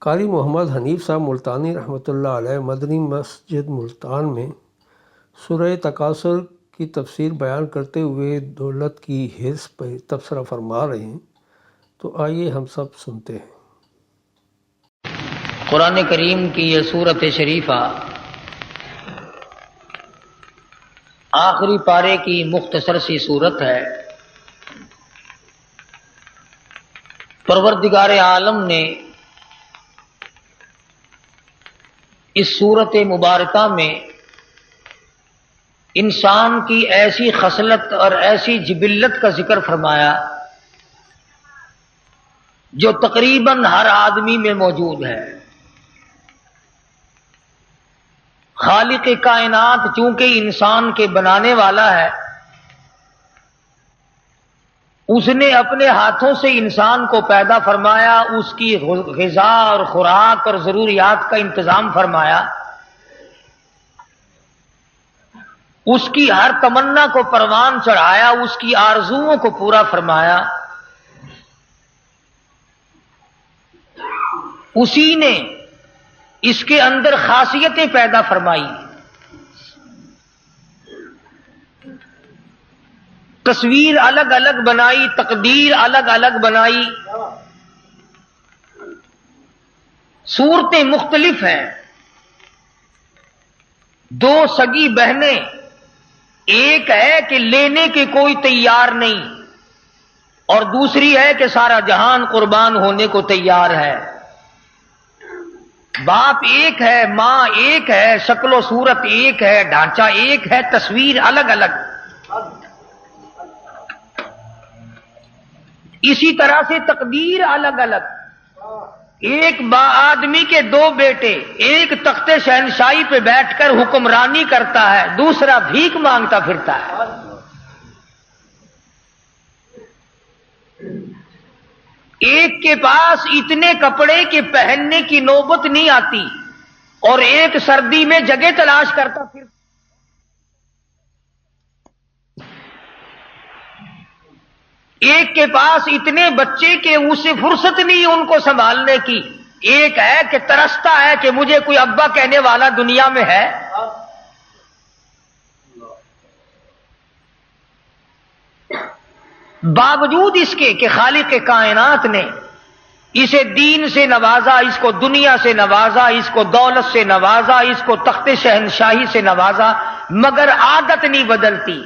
قاری محمد حنیف صاحب ملتانی رحمۃ اللہ علیہ مدنی مسجد ملتان میں سورہ تکاثر کی تفسیر بیان کرتے ہوئے دولت کی حرص پر تبصرہ فرما رہے ہیں، تو آئیے ہم سب سنتے ہیں۔ قرآن کریم کی یہ سورت شریفہ آخری پارے کی مختصر سی سورت ہے۔ پروردگار عالم نے اس سورت مبارکہ میں انسان کی ایسی خصلت اور ایسی جبلت کا ذکر فرمایا جو تقریباً ہر آدمی میں موجود ہے۔ خالق کائنات چونکہ انسان کے بنانے والا ہے، اس نے اپنے ہاتھوں سے انسان کو پیدا فرمایا، اس کی غذا اور خوراک اور ضروریات کا انتظام فرمایا، اس کی ہر تمنا کو پروان چڑھایا، اس کی آرزوؤں کو پورا فرمایا۔ اسی نے اس کے اندر خاصیتیں پیدا فرمائی، تصویر الگ الگ بنائی، تقدیر الگ الگ بنائی، صورتیں مختلف ہیں۔ دو سگی بہنیں، ایک ہے کہ لینے کے کوئی تیار نہیں، اور دوسری ہے کہ سارا جہان قربان ہونے کو تیار ہے۔ باپ ایک ہے، ماں ایک ہے، شکل و صورت ایک ہے، ڈھانچہ ایک ہے، تصویر الگ الگ۔ اسی طرح سے تقدیر الگ الگ۔ ایک آدمی کے دو بیٹے، ایک تخت شہنشاہی پہ بیٹھ کر حکمرانی کرتا ہے، دوسرا بھیک مانگتا پھرتا ہے۔ ایک کے پاس اتنے کپڑے کہ پہننے کی نوبت نہیں آتی، اور ایک سردی میں جگہ تلاش کرتا پھرتا۔ ایک کے پاس اتنے بچے کہ اسے فرصت نہیں ان کو سنبھالنے کی، ایک ہے کہ ترستا ہے کہ مجھے کوئی ابا کہنے والا دنیا میں ہے۔ باوجود اس کے کہ خالق کائنات نے اسے دین سے نوازا، اس کو دنیا سے نوازا، اس کو دولت سے نوازا، اس کو تخت شہنشاہی سے نوازا، مگر عادت نہیں بدلتی۔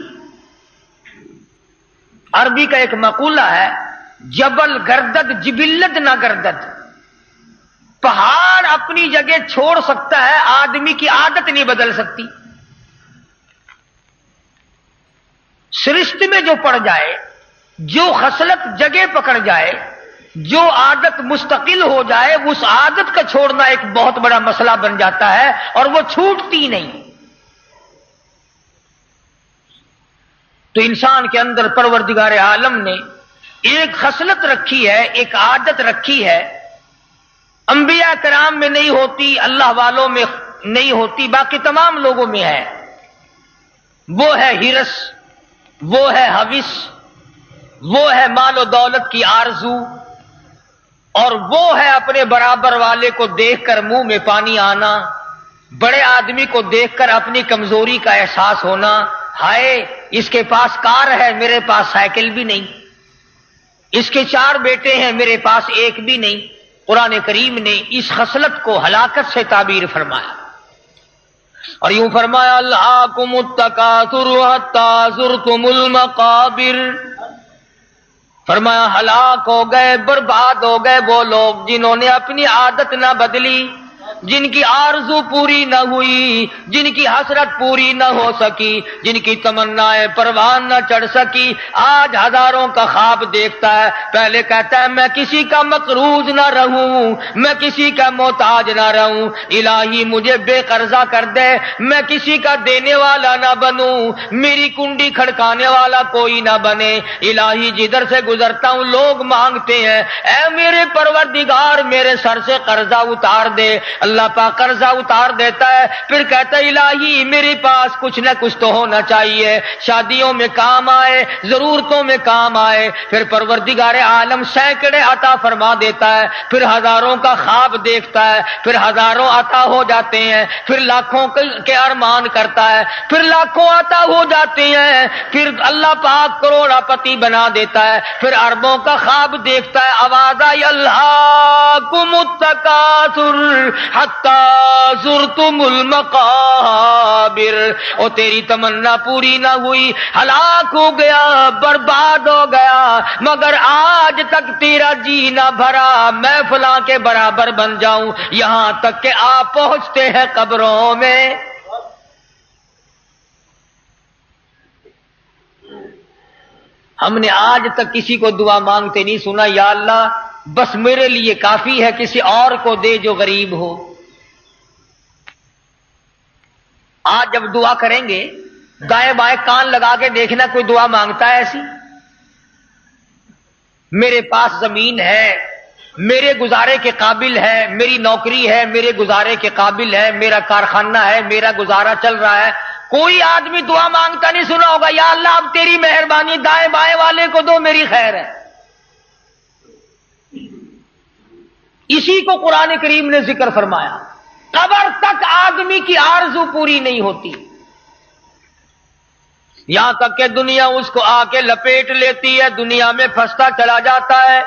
عربی کا ایک مقولہ ہے، جبل گردد جبلت نہ گردد۔ پہاڑ اپنی جگہ چھوڑ سکتا ہے، آدمی کی عادت نہیں بدل سکتی۔ سرشت میں جو پڑ جائے، جو خصلت جگہ پکڑ جائے، جو عادت مستقل ہو جائے، اس عادت کا چھوڑنا ایک بہت بڑا مسئلہ بن جاتا ہے، اور وہ چھوٹتی نہیں۔ تو انسان کے اندر پروردگار عالم نے ایک خصلت رکھی ہے، ایک عادت رکھی ہے، انبیاء کرام میں نہیں ہوتی، اللہ والوں میں نہیں ہوتی، باقی تمام لوگوں میں ہے۔ وہ ہے ہرس، وہ ہے ہوس، وہ ہے مال و دولت کی آرزو، اور وہ ہے اپنے برابر والے کو دیکھ کر منہ میں پانی آنا، بڑے آدمی کو دیکھ کر اپنی کمزوری کا احساس ہونا، ہائے اس کے پاس کار ہے میرے پاس سائیکل بھی نہیں، اس کے 4 بیٹے ہیں میرے پاس ایک بھی نہیں۔ قرآن کریم نے اس خصلت کو ہلاکت سے تعبیر فرمایا، اور یوں فرمایا، الہاکم التکاثر حتی زرتم المقابر۔ فرمایا ہلاک ہو گئے، برباد ہو گئے وہ لوگ جنہوں نے اپنی عادت نہ بدلی، جن کی آرزو پوری نہ ہوئی، جن کی حسرت پوری نہ ہو سکی، جن کی تمنائیں پروان نہ چڑھ سکی۔ آج ہزاروں کا خواب دیکھتا ہے، پہلے کہتا ہے میں کسی کا مقروض نہ رہوں، میں کسی کا محتاج نہ رہوں، الہی مجھے بے قرضہ کر دے، میں کسی کا دینے والا نہ بنوں، میری کنڈی کھڑکانے والا کوئی نہ بنے۔ الہی جدھر سے گزرتا ہوں لوگ مانگتے ہیں، اے میرے پروردگار میرے سر سے قرضہ اتار دے۔ اللہ اللہ پاک قرضہ اتار دیتا ہے، پھر کہتا ہے الہی میرے پاس کچھ نہ کچھ تو ہونا چاہیے، شادیوں میں کام آئے، ضرورتوں میں کام آئے، پھر پروردگار عالم سینکڑے عطا فرما دیتا ہے، پھر ہزاروں کا خواب دیکھتا ہے، پھر ہزاروں عطا ہو جاتے ہیں، پھر لاکھوں کے ارمان کرتا ہے، پھر لاکھوں عطا ہو جاتے ہیں، پھر اللہ پاک کروڑا پتی بنا دیتا ہے، پھر اربوں کا خواب دیکھتا ہے، آواز آئی الہاکم التکاثر حتی زرتم المقابر، اور تیری تمنا پوری نہ ہوئی، ہلاک ہو گیا، برباد ہو گیا، مگر آج تک تیرا جی نہ بھرا میں فلاں کے برابر بن جاؤں، یہاں تک کہ آپ پہنچتے ہیں قبروں میں۔ ہم نے آج تک کسی کو دعا مانگتے نہیں سنا یا اللہ بس میرے لیے کافی ہے، کسی اور کو دے جو غریب ہو۔ آج جب دعا کریں گے دائیں بائیں کان لگا کے دیکھنا کوئی دعا مانگتا ہے ایسی؟ میرے پاس زمین ہے، میرے گزارے کے قابل ہے، میری نوکری ہے، میرے گزارے کے قابل ہے، میرا کارخانہ ہے، میرا گزارا چل رہا ہے، کوئی آدمی دعا مانگتا نہیں سنا ہوگا یا اللہ اب تیری مہربانی دائیں بائیں والے کو دو میری خیر ہے۔ اسی کو قرآن کریم نے ذکر فرمایا، قبر تک آدمی کی آرزو پوری نہیں ہوتی، یہاں تک کہ دنیا اس کو آ کے لپیٹ لیتی ہے، دنیا میں پھنستا چلا جاتا ہے،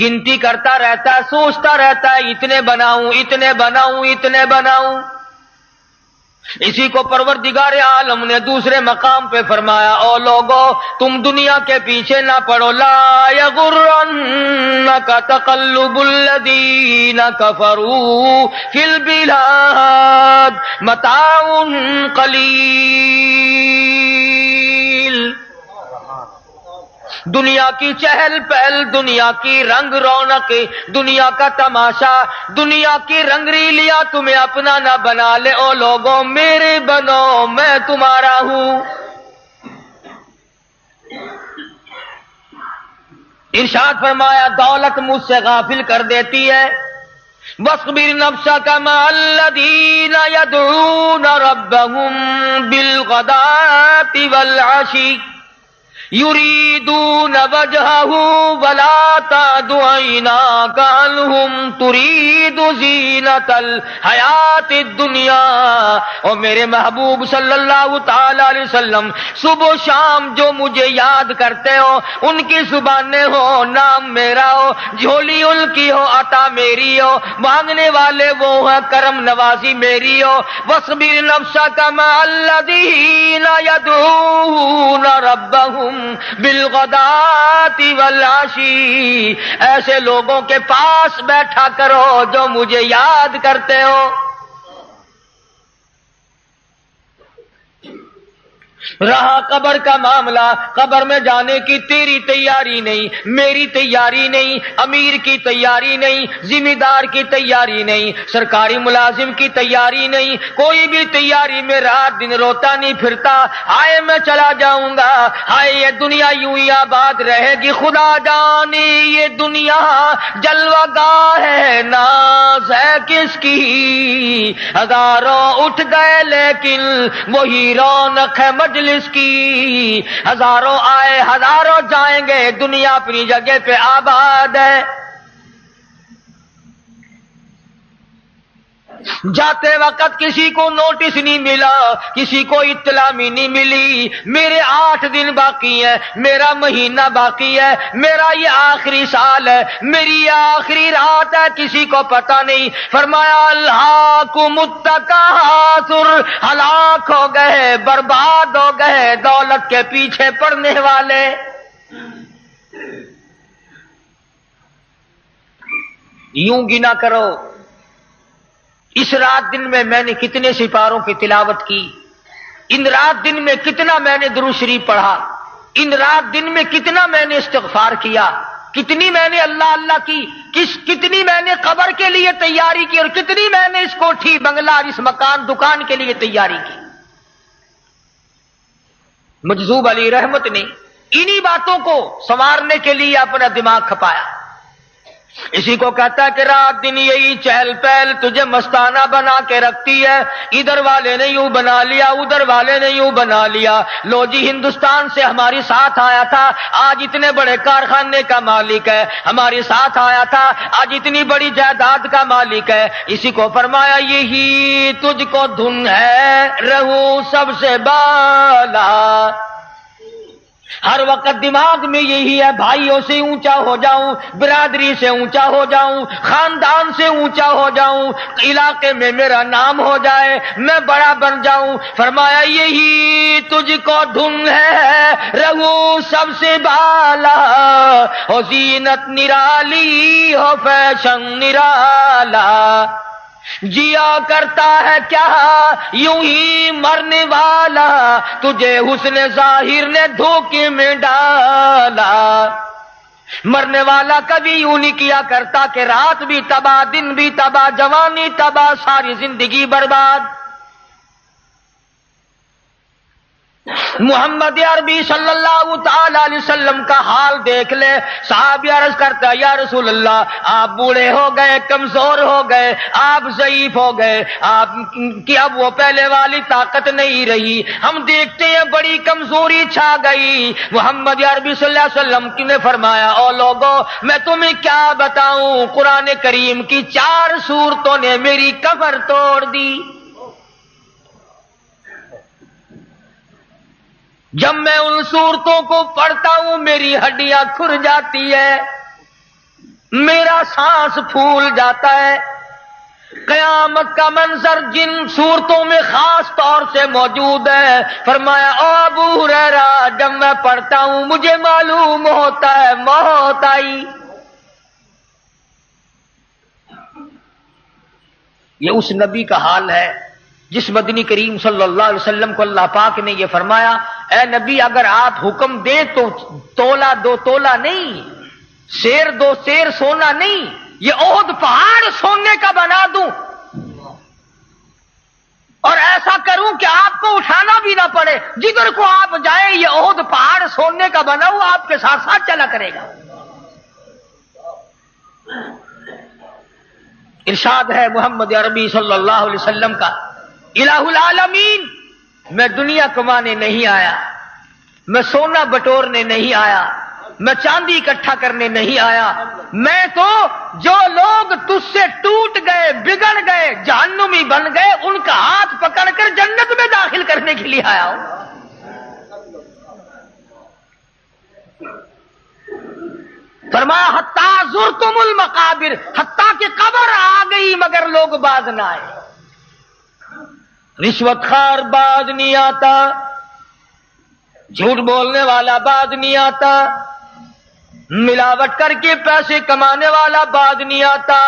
گنتی کرتا رہتا ہے، سوچتا رہتا ہے اتنے بناؤں اتنے بناؤں اتنے بناؤں۔ اسی کو پروردگار عالم نے دوسرے مقام پہ فرمایا، او لوگو تم دنیا کے پیچھے نہ پڑو، لا یغرنک تقلب الذین کفروا فی البلاد متاع قلیل۔ دنیا کی چہل پہل، دنیا کی رنگ رونق، دنیا کا تماشا، دنیا کی رنگ ریلیاں تمہیں اپنا نہ بنا لے، او لوگوں میرے بنو میں تمہارا ہوں۔ ارشاد فرمایا دولت مجھ سے غافل کر دیتی ہے، وَاصْبِرْ نَفْسَكَ مَعَ الَّذِينَ يَدْعُونَ رَبَّهُمْ بِالْغَدَاةِ وَالْعَشِيِّ يُرِيدُونَ وَجْهَهُ وَلَا تَعْدُ عَيْنَاكَ عَنْهُمْ تُرِيدُ زِينَةَ الْحَيَاةِ الدُّنْيَا۔ اور میرے محبوب صلی اللہ تعالی علیہ وسلم صبح و شام جو مجھے یاد کرتے ہو، ان کی زبانیں ہو، نام میرا ہو، جھولی ان کی ہو، عطا میری ہو، مانگنے والے وہ ہیں، کرم نوازی میری ہو۔ وَاصْبِرْ نَفْسَكَ مَعَ الَّذِينَ يَدْعُونَ رَبَّهُمْ بالغداۃ والعشی، ایسے لوگوں کے پاس بیٹھا کرو جو مجھے یاد کرتے ہو۔ رہا قبر کا معاملہ، قبر میں جانے کی تیری تیاری نہیں، میری تیاری نہیں، امیر کی تیاری نہیں، ذمہ دار کی تیاری نہیں، سرکاری ملازم کی تیاری نہیں، کوئی بھی تیاری میں رات دن روتا نہیں پھرتا، ہائے میں چلا جاؤں گا، ہائے یہ دنیا یوں ہی آباد رہے گی، خدا جانے یہ دنیا جلوہ گاہ ہے، ناز ہے کس کی، ہزاروں اٹھ گئے لیکن وہی رونق ہے مجلس کی، ہزاروں آئے ہزاروں جائیں گے، دنیا اپنی جگہ پہ آباد ہے۔ جاتے وقت کسی کو نوٹس نہیں ملا، کسی کو اطلاع بھی نہیں ملی، میرے 8 دن باقی ہے، میرا مہینہ باقی ہے، میرا یہ آخری سال ہے، میری یہ آخری رات ہے، کسی کو پتہ نہیں۔ فرمایا الہاکم التکاثر، ہلاک ہو گئے، برباد ہو گئے دولت کے پیچھے پڑنے والے۔ یوں گنا کرو اس رات دن میں نے کتنے سپاروں کی تلاوت کی، ان رات دن میں کتنا میں نے درود شریف پڑھا، ان رات دن میں کتنا میں نے استغفار کیا، کتنی میں نے اللہ اللہ کی، کتنی میں نے قبر کے لیے تیاری کی، اور کتنی میں نے اس کوٹھی بنگلہ اس مکان دکان کے لیے تیاری کی۔ مجذوب علی رحمت نے انہی باتوں کو سنوارنے کے لیے اپنا دماغ کھپایا۔ اسی کو کہتا ہے کہ رات دن یہی چہل پہل تجھے مستانہ بنا کے رکھتی ہے، ادھر والے نے یوں بنا لیا، ادھر والے نے یوں بنا لیا۔ لو جی ہندوستان سے ہماری ساتھ آیا تھا، آج اتنے بڑے کارخانے کا مالک ہے، ہماری ساتھ آیا تھا، آج اتنی بڑی جائیداد کا مالک ہے۔ اسی کو فرمایا یہی تجھ کو دھن ہے رہوں سب سے بالا، ہر وقت دماغ میں یہی ہے بھائیوں سے اونچا ہو جاؤں، برادری سے اونچا ہو جاؤں، خاندان سے اونچا ہو جاؤں، علاقے میں میرا نام ہو جائے، میں بڑا بن جاؤں۔ فرمایا یہی تجھ کو دھن ہے رہوں سب سے بالا، ہو زینت نرالی ہو فیشن نرالا، جیا کرتا ہے کیا یوں ہی مرنے والا، تجھے حسن ظاہر نے دھوکے میں ڈالا۔ مرنے والا کبھی یوں نہیں کیا کرتا کہ رات بھی تباہ، دن بھی تباہ، جوانی تباہ، ساری زندگی برباد۔ محمد عربی صلی اللہ تعالی علیہ وسلم کا حال دیکھ لے۔ صحابی عرض کرتا یا رسول اللہ آپ بوڑھے ہو گئے، کمزور ہو گئے، آپ ضعیف ہو گئے، آپ کی اب وہ پہلے والی طاقت نہیں رہی، ہم دیکھتے ہیں بڑی کمزوری چھا گئی۔ محمد عربی صلی اللہ علیہ وسلم نے فرمایا او لوگو میں تمہیں کیا بتاؤں، قرآن کریم کی 4 سورتوں نے میری کمر توڑ دی۔ جب میں ان صورتوں کو پڑھتا ہوں میری ہڈیاں کھر جاتی ہے، میرا سانس پھول جاتا ہے۔ قیامت کا منظر جن صورتوں میں خاص طور سے موجود ہے، فرمایا او ابو ہریرہ جب میں پڑھتا ہوں مجھے معلوم ہوتا ہے موت آئی۔ یہ اس نبی کا حال ہے جس مدنی کریم صلی اللہ علیہ وسلم کو اللہ پاک نے یہ فرمایا اے نبی اگر آپ حکم دیں تو تولا 2 تولا نہیں، سیر 2 سیر سونا نہیں، یہ احد پہاڑ سونے کا بنا دوں اور ایسا کروں کہ آپ کو اٹھانا بھی نہ پڑے، جدھر کو آپ جائیں یہ احد پہاڑ سونے کا بنا ہوا آپ کے ساتھ ساتھ چلا کرے گا۔ ارشاد ہے محمد عربی صلی اللہ علیہ وسلم کا الہ العالمین میں دنیا کمانے نہیں آیا، میں سونا بٹورنے نہیں آیا، میں چاندی اکٹھا کرنے نہیں آیا، میں تو جو لوگ تجھ سے ٹوٹ گئے، بگڑ گئے، جہنمی بن گئے ان کا ہاتھ پکڑ کر جنت میں داخل کرنے کے لیے آیا ہوں۔ فرمایا حتیٰ زرتم المقابر، حتیٰ کہ قبر آ گئی مگر لوگ باز نہ آئے۔ رشوت خوار باز نہیں آتا، جھوٹ بولنے والا باز نہیں آتا، ملاوٹ کر کے پیسے کمانے والا باز نہیں آتا،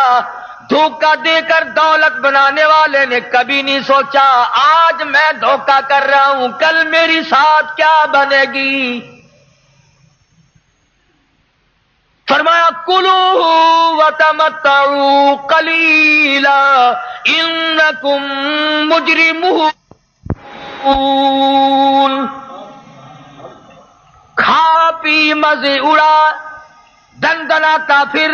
دھوکہ دے کر دولت بنانے والے نے کبھی نہیں سوچا آج میں دھوکہ کر رہا ہوں کل میری ساتھ کیا بنے گی۔ فرمایا کلوا وتمتعوا قلیلا انکم مجرمون، کھا پی مزے اڑا دندنا کافر،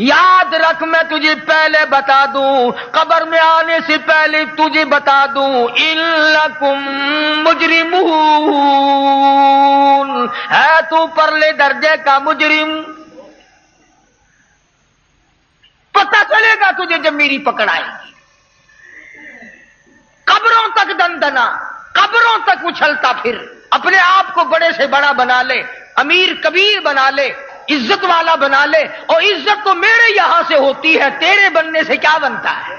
یاد رکھ میں تجھے پہلے بتا دوں، قبر میں آنے سے پہلے تجھے بتا دوں انکم مجرمون، ہے تو پرلے درجے کا مجرم، پتہ چلے گا تجھے جب میری پکڑ آئے گی۔ قبروں تک دندنا، قبروں تک اچھلتا پھر، اپنے آپ کو بڑے سے بڑا بنا لے، امیر کبیر بنا لے، عزت والا بنا لے، اور عزت تو میرے یہاں سے ہوتی ہے، تیرے بننے سے کیا بنتا ہے۔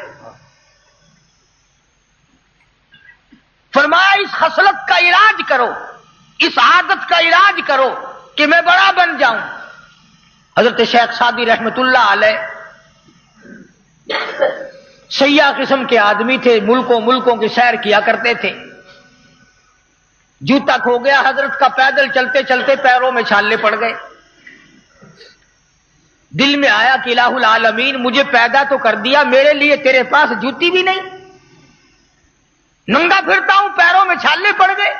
فرمایا اس خصلت کا علاج کرو، اس عادت کا علاج کرو کہ میں بڑا بن جاؤں۔ حضرت شیخ سعدی رحمت اللہ علیہ سیاح قسم کے آدمی تھے، ملکوں کی سیر کیا کرتے تھے۔ جوتا کھو گیا حضرت کا، پیدل چلتے چلتے پیروں میں چھالے پڑ گئے۔ دل میں آیا کہ الہ العالمین مجھے پیدا تو کر دیا، میرے لیے تیرے پاس جوتی بھی نہیں، ننگا پھرتا ہوں پیروں میں چھالے پڑ گئے۔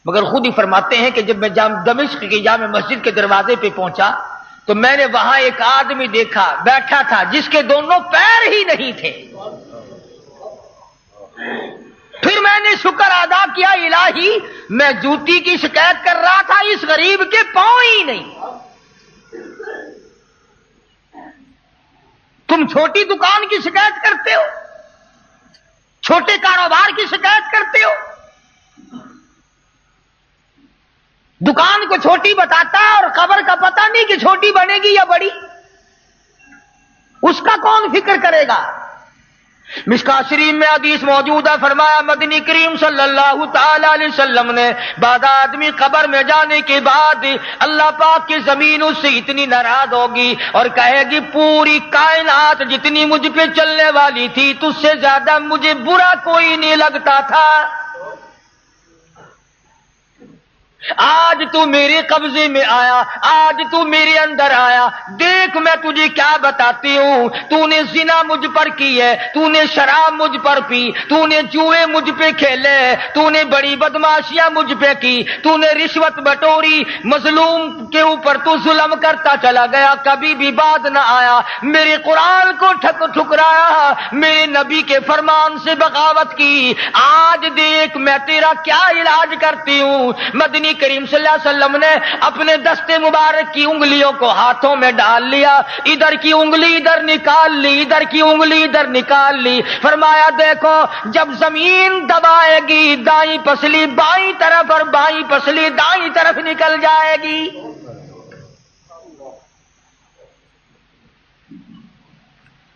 مگر خود ہی فرماتے ہیں کہ جب میں دمشق کی جامع مسجد کے دروازے پہ پہنچا تو میں نے وہاں ایک آدمی دیکھا بیٹھا تھا جس کے دونوں پیر ہی نہیں تھے. پھر میں نے شکر ادا کیا الہی میں جوتی کی شکایت کر رہا تھا, اس غریب کے پاؤں ہی نہیں. تم چھوٹی دکان کی شکایت کرتے ہو, چھوٹے کاروبار کی شکایت کرتے ہو. دکان کو چھوٹی بتاتا ہے اور قبر کا پتہ نہیں کہ چھوٹی بنے گی یا بڑی, اس کا کون فکر کرے گا. مشکات شریف میں حدیث موجود ہے, فرمایا مدنی کریم صلی اللہ تعالی علیہ وسلم نے بعد آدمی قبر میں جانے کے بعد اللہ پاک کی زمین اس سے اتنی ناراض ہوگی اور کہے گی پوری کائنات جتنی مجھ پہ چلنے والی تھی تجھ سے زیادہ مجھے برا کوئی نہیں لگتا تھا, آج تو میرے قبضے میں آیا, آج تو میرے اندر آیا, دیکھ میں تجھے کیا بتاتی ہوں. تو نے زنا مجھ پر کی ہے, تو نے شراب مجھ پر پی, تو نے جوئے مجھ پہ کھیلے, تو نے بڑی بدماشیاں مجھ پہ کی, تو نے رشوت بٹوری, مظلوم کے اوپر تو ظلم کرتا چلا گیا, کبھی بھی بات نہ آیا, میرے قرآن کو ٹھکرایا, میرے نبی کے فرمان سے بغاوت کی. آج دیکھ میں تیرا کیا علاج کرتی ہوں. مدنی کریم صلی اللہ علیہ وسلم نے اپنے دستے مبارک کی انگلیوں کو ہاتھوں میں ڈال لیا, ادھر کی انگلی ادھر نکال لی, ادھر کی انگلی ادھر نکال لی. فرمایا دیکھو جب زمین دبائے گی دائیں پسلی بائیں طرف اور بائیں پسلی دائیں طرف نکل جائے گی.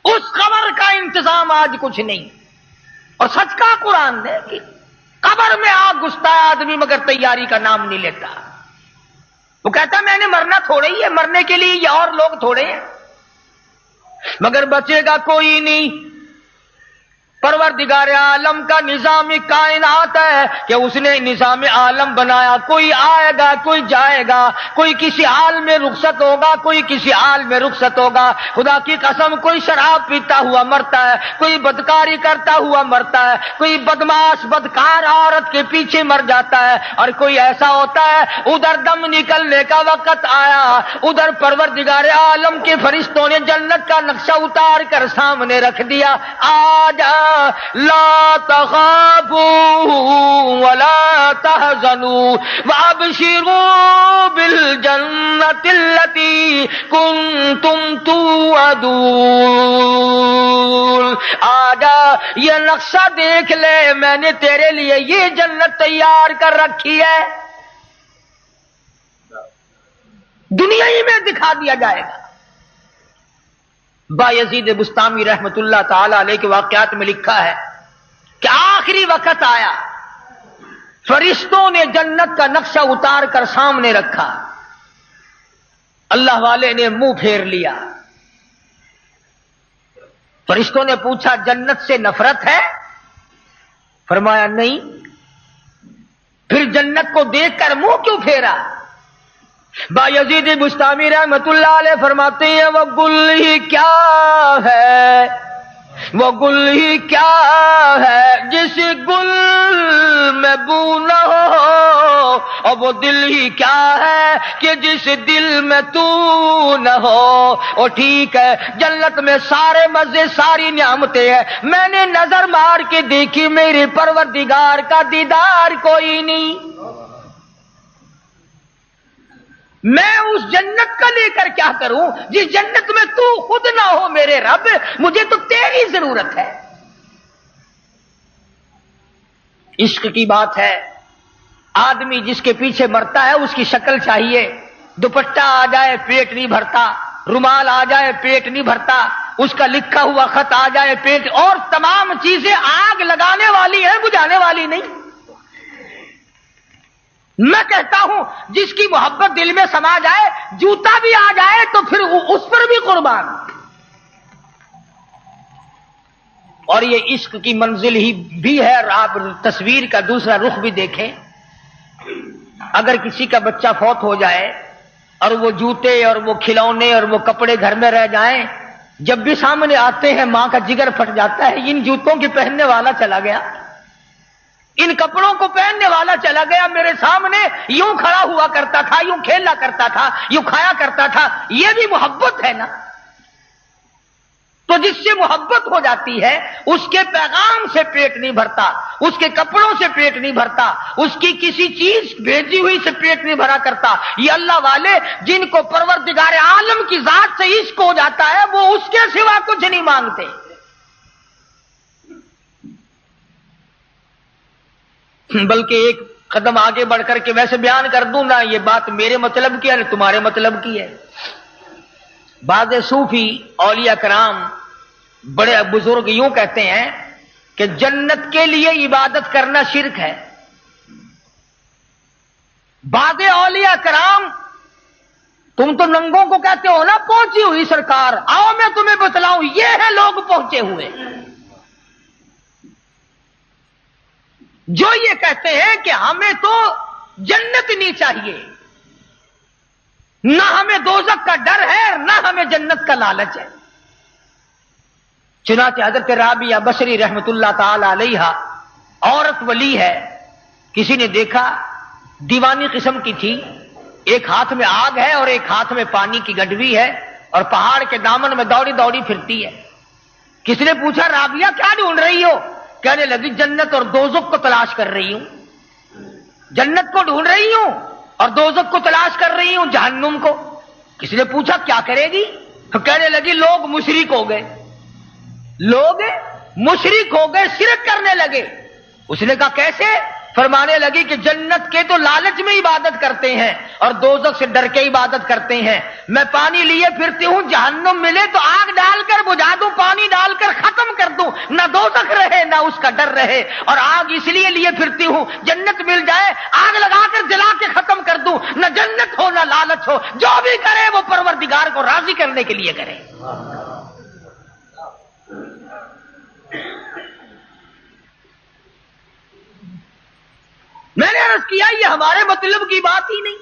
اس قبر کا انتظام آج کچھ نہیں. اور سچ کا قرآن نے کہ قبر میں آگ گھستا ہے آدمی مگر تیاری کا نام نہیں لیتا. وہ کہتا میں نے مرنا تھوڑے ہی ہے, مرنے کے لیے یہ اور لوگ تھوڑے ہیں, مگر بچے گا کوئی نہیں. پروردگار عالم کا نظام کائنات ہے کہ اس نے نظام عالم بنایا. کوئی آئے گا کوئی جائے گا, کوئی کسی حال میں رخصت ہوگا کوئی کسی حال میں رخصت ہوگا. خدا کی قسم کوئی شراب پیتا ہوا مرتا ہے, کوئی بدکاری کرتا ہوا مرتا ہے, کوئی بدماش بدکار عورت کے پیچھے مر جاتا ہے, اور کوئی ایسا ہوتا ہے ادھر دم نکلنے کا وقت آیا, ادھر پروردگار عالم کے فرشتوں نے جنت کا نقشہ اتار کر سامنے رکھ دیا. آج لا تخافوا ولا تحزنوا وابشروا بالجنة التي كنتم توعدون. آجا یہ نقشہ دیکھ لے, میں نے تیرے لیے یہ جنت تیار کر رکھی ہے. دنیا ہی میں دکھا دیا جائے گا. بایزید بستامی رحمت اللہ تعالی علیہ کے واقعات میں لکھا ہے کہ آخری وقت آیا, فرشتوں نے جنت کا نقشہ اتار کر سامنے رکھا, اللہ والے نے منہ پھیر لیا. فرشتوں نے پوچھا جنت سے نفرت ہے؟ فرمایا نہیں. پھر جنت کو دیکھ کر منہ کیوں پھیرا؟ بایزید بستامی رحمت اللہ علیہ فرماتے ہیں وہ گل ہی کیا ہے, وہ گل ہی کیا ہے جس گل میں بو نہ ہو, اور وہ دل ہی کیا ہے کہ جس دل میں تو نہ ہو. اور ٹھیک ہے جنت میں سارے مزے ساری نعمتیں ہیں, میں نے نظر مار کے دیکھی میرے پروردگار کا دیدار کوئی نہیں. میں اس جنت کا لے کر کیا کروں جس جنت میں تو خود نہ ہو میرے رب, مجھے تو تیری ضرورت ہے. عشق کی بات ہے, آدمی جس کے پیچھے مرتا ہے اس کی شکل چاہیے, دوپٹہ آ جائے پیٹ نہیں بھرتا, رومال آ جائے پیٹ نہیں بھرتا, اس کا لکھا ہوا خط آ جائے پیٹ, اور تمام چیزیں آگ لگانے والی ہیں بجھانے والی نہیں. میں کہتا ہوں جس کی محبت دل میں سما جائے, جوتا بھی آ جائے تو پھر اس پر بھی قربان. اور یہ عشق کی منزل ہی بھی ہے. اور آپ تصویر کا دوسرا رخ بھی دیکھیں, اگر کسی کا بچہ فوت ہو جائے اور وہ جوتے اور وہ کھلونے اور وہ کپڑے گھر میں رہ جائیں, جب بھی سامنے آتے ہیں ماں کا جگر پھٹ جاتا ہے, ان جوتوں کے پہننے والا چلا گیا, ان کپڑوں کو پہننے والا چلا گیا میرے سامنے، یوں کھڑا ہوا کرتا تھا، یوں کھیلا کرتا تھا، یوں کھایا کرتا تھا، یہ بھی محبت ہے نا؟ تو جس سے محبت ہو جاتی ہے اس کے پیغام سے پیٹ نہیں بھرتا، اس کے کپڑوں سے پیٹ نہیں بھرتا، اس کی کسی چیز بھیجی ہوئی سے پیٹ نہیں بھرا کرتا۔ یہ اللہ والے جن کو پروردگار عالم کی ذات سے عشق ہو جاتا ہے وہ اس کے سوا کچھ نہیں مانگتے۔ بلکہ ایک قدم آگے بڑھ کر کے ویسے بیان کر دوں نا، یہ بات میرے مطلب کی ہے نہ تمہارے مطلب کی ہے۔ بعض صوفی اولیاء کرام بڑے بزرگ یوں کہتے ہیں کہ جنت کے لیے عبادت کرنا شرک ہے۔ بعض اولیاء کرام، تم تو ننگوں کو کہتے ہو نا پہنچی ہوئی سرکار، آؤ میں تمہیں بتلاؤں، یہ ہے لوگ پہنچے ہوئے جو یہ کہتے ہیں کہ ہمیں تو جنت نہیں چاہیے، نہ ہمیں دوزخ کا ڈر ہے نہ ہمیں جنت کا لالچ ہے۔ چنانچہ حضرت رابعہ بصری رحمت اللہ تعالی علیہا عورت ولی ہے، کسی نے دیکھا دیوانی قسم کی تھی، ایک ہاتھ میں آگ ہے اور ایک ہاتھ میں پانی کی گڈوی ہے اور پہاڑ کے دامن میں دوڑی دوڑی پھرتی ہے۔ کسی نے پوچھا رابعہ کیا ڈھونڈ رہی ہو؟ کہنے لگی جنت اور دوزخ کو تلاش کر رہی ہوں، جنت کو ڈھونڈ رہی ہوں اور دوزخ کو تلاش کر رہی ہوں، جہنم کو۔ کسی نے پوچھا کیا کرے گی؟ تو کہنے لگی لوگ مشرک ہو گئے، لوگ مشرک ہو گئے، شرک کرنے لگے۔ اس نے کہا کیسے؟ فرمانے لگی کہ جنت کے تو لالچ میں عبادت کرتے ہیں اور دوزخ سے ڈر کے عبادت کرتے ہیں۔ میں پانی لیے پھرتی ہوں، جہنم ملے تو آگ ڈال کر بجھا دوں، پانی ڈال کر ختم کر دوں، نہ دوزخ رہے نہ اس کا ڈر رہے، اور آگ اس لیے پھرتی ہوں جنت مل جائے، آگ لگا کر جلا کے ختم کر دوں، نہ جنت ہو نہ لالچ ہو، جو بھی کرے وہ پروردگار کو راضی کرنے کے لیے کرے۔ میں نے عرض کیا یہ ہمارے مطلب کی بات ہی نہیں،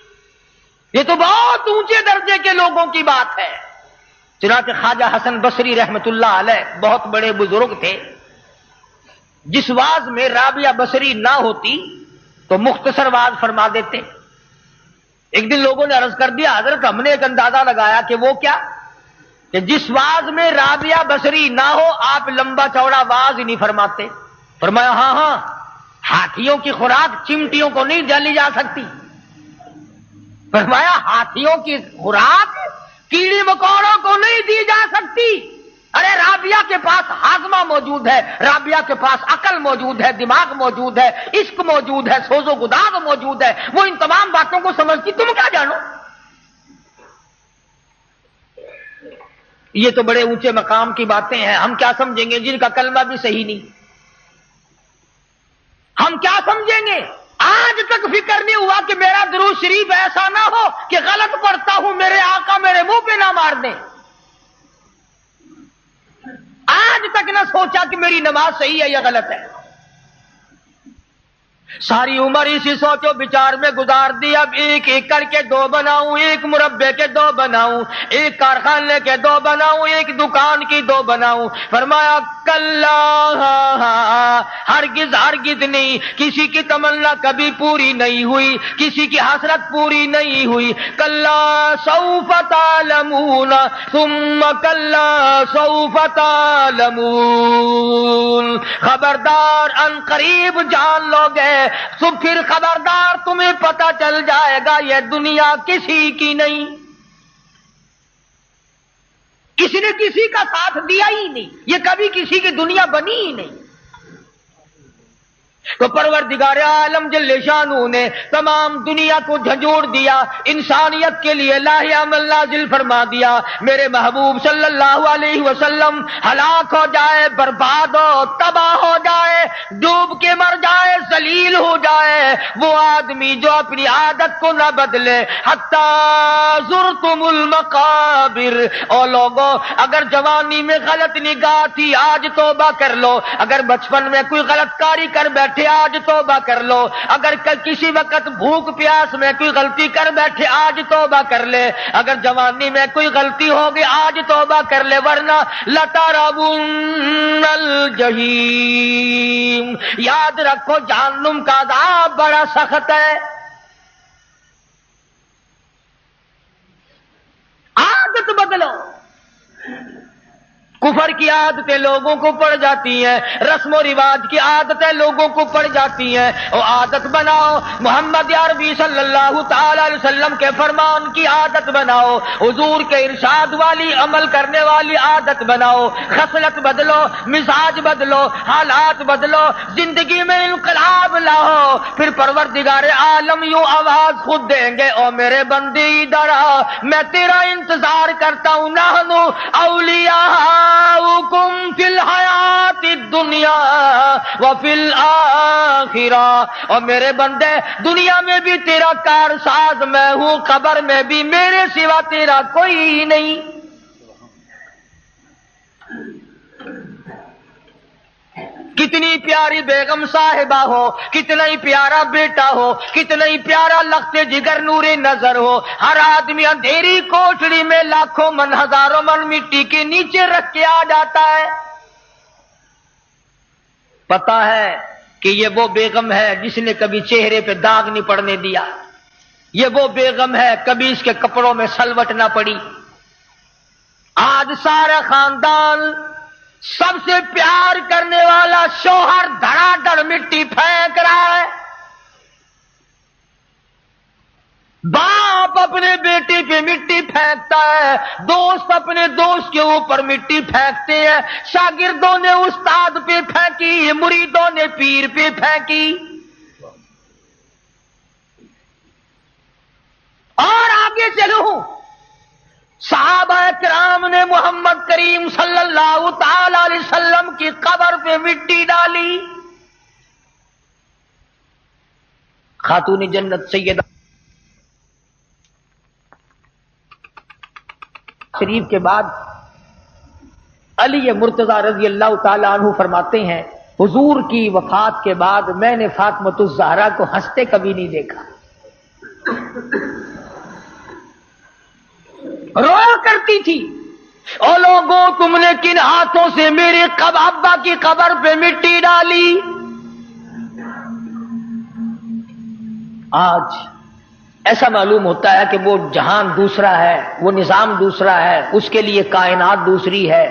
یہ تو بہت اونچے درجے کے لوگوں کی بات ہے۔ چنانچہ خواجہ حسن بصری رحمت اللہ علیہ بہت بڑے بزرگ تھے، جس واز میں رابعہ بصری نہ ہوتی تو مختصر واز فرما دیتے۔ ایک دن لوگوں نے عرض کر دیا حضرت ہم نے ایک اندازہ لگایا کہ وہ کیا، کہ جس واز میں رابعہ بصری نہ ہو آپ لمبا چوڑا واز ہی نہیں فرماتے۔ فرمایا ہاں ہاں، ہاتھیوں کی خوراک چمٹیوں کو نہیں ڈالی جا سکتی۔ فرمایا ہاتھیوں کی خوراک کیڑی مکوڑوں کو نہیں دی جا سکتی۔ ارے رابعہ کے پاس ہاضمہ موجود ہے، رابعہ کے پاس عقل موجود ہے، دماغ موجود ہے، عشق موجود ہے، سوز و گداز موجود ہے، وہ ان تمام باتوں کو سمجھتی، تم کیا جانو؟ یہ تو بڑے اونچے مقام کی باتیں ہیں، ہم کیا سمجھیں گے جن کا کلمہ بھی صحیح نہیں؟ ہم کیا سمجھیں گے؟ آج تک فکر نہیں ہوا کہ میرا درود شریف ایسا نہ ہو کہ غلط پڑھتا ہوں میرے آقا میرے منہ پہ نہ مار دیں۔ آج تک نہ سوچا کہ میری نماز صحیح ہے یا غلط ہے۔ ساری عمر اسی سوچو بچار میں گزار دی، اب ایک ایک کر کے دو بناؤں، ایک مربے کے دو بناؤں، ایک کارخانے کے دو بناؤں، ایک دکان کی دو بناؤں۔ فرمایا کلا ہرگز ہرگز نہیں، کسی کی تمنا کبھی پوری نہیں ہوئی، کسی کی حسرت پوری نہیں ہوئی۔ کلا سوف تعلمون ثم کلا سوف تعلمون، خبردار ان قریب جان لو گے تو پھر خبردار تمہیں پتہ چل جائے گا یہ دنیا کسی کی نہیں، کسی نے کسی کا ساتھ دیا ہی نہیں، یہ کبھی کسی کی دنیا بنی ہی نہیں۔ تو پروردگار عالم جل شانہ نے تمام دنیا کو جھنجھوڑ دیا، انسانیت کے لیے الہی عمل نازل فرما دیا۔ میرے محبوب صلی اللہ علیہ وسلم ہلاک ہو جائے، برباد ہو، تباہ ہو جائے، ڈوب کے مر جائے، ذلیل ہو جائے، وہ آدمی جو اپنی عادت کو نہ بدلے۔ حتیٰ زرتم المقابر، او لوگو اگر جوانی میں غلط نگاہ تھی آج توبہ کر لو، اگر بچپن میں کوئی غلط کاری کر بیٹھے بیٹھے آج توبہ کر لو، اگر کسی وقت بھوک پیاس میں کوئی غلطی کر بیٹھے آج توبہ کر لے، اگر جوانی میں کوئی غلطی ہوگی آج توبہ کر لے، ورنہ لَتَرَوُنَّ الْجَحِيمَ، یاد رکھو جہنم کا عذاب بڑا سخت ہے۔ عادت بدلو، کفر کی عادتیں لوگوں کو پڑ جاتی ہیں، رسم و رواج کی عادتیں لوگوں کو پڑ جاتی ہیں، اور عادت بناؤ محمد عربی صلی اللہ تعالی علیہ وسلم کے فرمان کی عادت بناؤ، حضور کے ارشاد والی عمل کرنے والی عادت بناؤ، خصلت بدلو، مزاج بدلو، حالات بدلو، زندگی میں انقلاب لاؤ، پھر پروردگار عالم یوں آواز خود دیں گے، او میرے بندے ادھر آ، میں تیرا انتظار کرتا ہوں، نحن اولیاء فی الحیات الدنیا وفی الآخرہ، اور میرے بندے دنیا میں بھی تیرا کارساز میں ہوں، قبر میں بھی میرے سوا تیرا کوئی نہیں۔ کتنی پیاری بیگم صاحبہ ہو، کتنا ہی پیارا بیٹا ہو، کتنا ہی پیارا لخت جگر نور نظر ہو، ہر آدمی اندھیری کوٹڑی میں لاکھوں من ہزاروں من مٹی کے نیچے رکھ کے آ جاتا ہے۔ پتا ہے کہ یہ وہ بیگم ہے جس نے کبھی چہرے پہ داغ نہیں پڑنے دیا، یہ وہ بیگم ہے کبھی اس کے کپڑوں میں سلوٹ نہ پڑی۔ آج سارا خاندان سب سے پیار کرنے والا شوہر دھڑا دھڑ مٹی پھینک رہا ہے، باپ اپنے بیٹے پہ مٹی پھینکتا ہے، دوست اپنے دوست کے اوپر مٹی پھینکتے ہیں، شاگردوں نے استاد پہ پھینکی، مریدوں نے پیر پہ پھینکی، اور آگے چلو صحابہ کرام نے محمد کریم صلی اللہ تعالی علیہ وسلم کی قبر پہ مٹی ڈالی۔ خاتون جنت سیدہ شریف کے بعد علی مرتضی رضی اللہ تعالی عنہ فرماتے ہیں، حضور کی وفات کے بعد میں نے فاطمۃ الزہرا کو ہنستے کبھی نہیں دیکھا، رویا کرتی تھی، او لوگوں تم نے کن ہاتھوں سے میرے ابا کی قبر پہ مٹی ڈالی۔ آج ایسا معلوم ہوتا ہے کہ وہ جہان دوسرا ہے، وہ نظام دوسرا ہے، اس کے لیے کائنات دوسری ہے،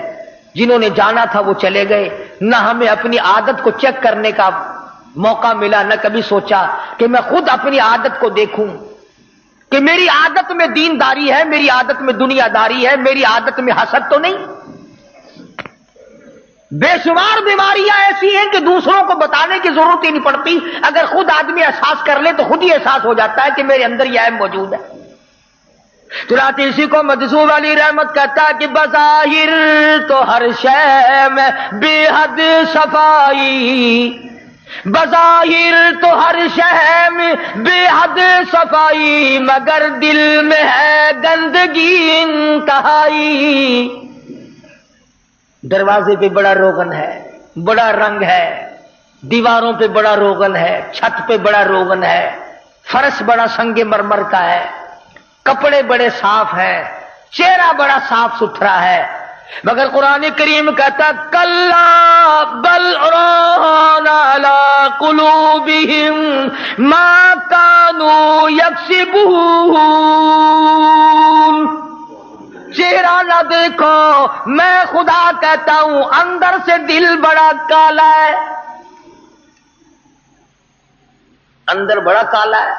جنہوں نے جانا تھا وہ چلے گئے، نہ ہمیں اپنی عادت کو چیک کرنے کا موقع ملا، نہ کبھی سوچا کہ میں خود اپنی عادت کو دیکھوں کہ میری عادت میں دینداری ہے، میری عادت میں دنیا داری ہے، میری عادت میں حسد تو نہیں۔ بے شمار بیماریاں ایسی ہیں کہ دوسروں کو بتانے کی ضرورت ہی نہیں پڑتی، اگر خود آدمی احساس کر لے تو خود ہی احساس ہو جاتا ہے کہ میرے اندر یہ عیب موجود ہے۔ چنانچہ اسی کو مدثور علی رحمت کہتا ہے کہ بظاہر تو ہر شے میں بے حد صفائی، بظاہر تو ہر شے میں بے حد صفائی، مگر دل میں ہے گندگی انتہائی۔ دروازے پہ بڑا روغن ہے، بڑا رنگ ہے، دیواروں پہ بڑا روغن ہے، چھت پہ بڑا روغن ہے، فرش بڑا سنگ مرمر کا ہے، کپڑے بڑے صاف ہیں، چہرہ بڑا صاف ستھرا ہے، مگر قرآن کریم کہتا کلا بل ران علی قلوبہم ما کانوا یکسبون، چہرہ نہ دیکھو، میں خدا کہتا ہوں اندر سے دل بڑا کالا ہے، اندر بڑا کالا ہے۔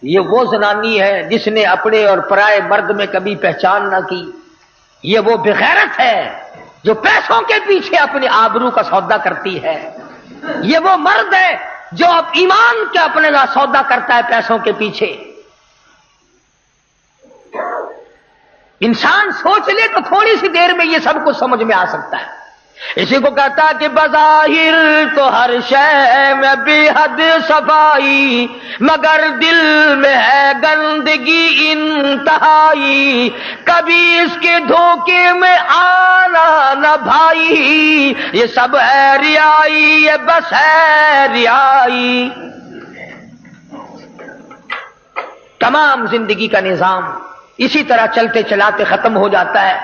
یہ وہ زنانی ہے جس نے اپنے اور پرائے مرد میں کبھی پہچان نہ کی، یہ وہ بغیرت ہے جو پیسوں کے پیچھے اپنے آبرو کا سودا کرتی ہے، یہ وہ مرد ہے جو اب ایمان کے اپنے کا سودا کرتا ہے پیسوں کے پیچھے۔ انسان سوچ لے تو تھوڑی سی دیر میں یہ سب کچھ سمجھ میں آ سکتا ہے۔ اسی کو کہتا کہ بظاہر تو ہر شے میں بے حد صفائی، مگر دل میں ہے گندگی انتہائی، کبھی اس کے دھوکے میں آ مانا نہ بھائی، یہ سب ہے ریائی، یہ بس ہے ریائی۔ تمام زندگی کا نظام اسی طرح چلتے چلاتے ختم ہو جاتا ہے۔